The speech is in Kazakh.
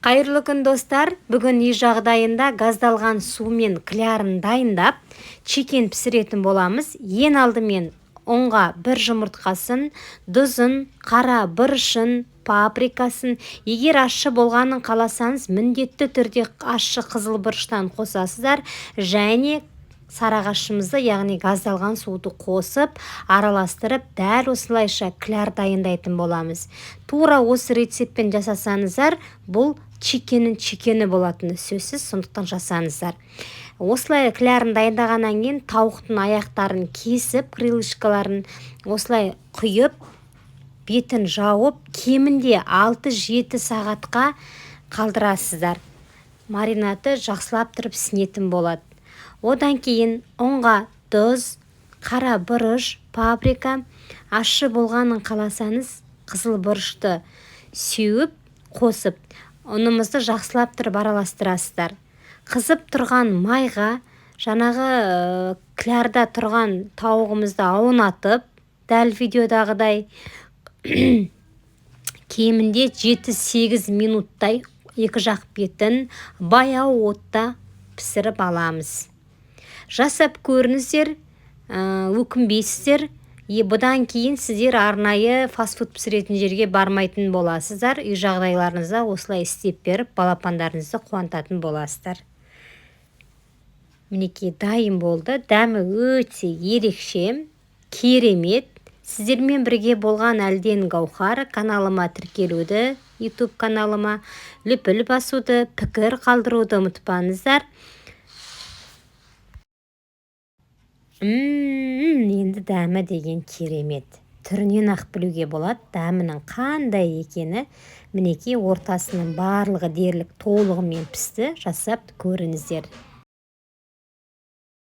Қайырлы күн достар, бүгін үй жағдайында газдалған сумен клярын дайындап, чекен пісіретін боламыз. Ең алдымен ұнға бір жұмыртқасын, тұзын, қара бұрышын, паприкасын, егер ащы болғанын қаласаңыз, міндетті түрде ащы қызыл бұрыштан қосасыздар, және сарағашымызды, яғни газдалған суды қосып, араластырып, дәл осылайша кляр дайындайтын боламыз. Тура осы рецептпен жасасаңыздар, бұл чекені болатыны сөзсіз, сондықтан жасаңыздар. Осылай клярын дайындағаннан кейін тауықтың аяқтарын кесіп, крылышкаларын осылай құйып, бетін жауып, кемінде 6-7 сағатқа қалдырасыздар. Маринаты жақсылап тұрып пісінетін болады. Одан кейін ұнға тұз, қара бұрыш, паприка, ащы болғанын қаласаңыз, қызыл бұрышты сеуіп, қосып, ұнымызды жақсылап тұрып араластырасыздар. Қызып тұрған майға, жаңағы клярда тұрған тауығымызды аунатып, дәл видеодағыдай кемінде 7-8 минуттай екі жақ бетін баяу отта пісіріп аламыз. Жасап көріңіздер, өкінбейсіздер. Бұдан кейін сіздер арнайы фастфуд пісіретін жерге бармайтын боласыздар. Үй жағдайларыңызда осылай істеп беріп, балапандарыңызды қуантатын боласыздар. Мінекей дайын болды. Дәмі өте ерекше, керемет. Сіздермен бірге болған Әлден Гаухар. Каналыма тіркелуді, YouTube каналыма лүпіл басуды, пікір қалдыруды ұмытпаңыздар. Енді дәмі деген керемет. Түрінен ақ білуге болады, дәмінің қандай екені. Мінекей ортасының барлығы дерлік толығымен пісті. Жасап көріңіздер.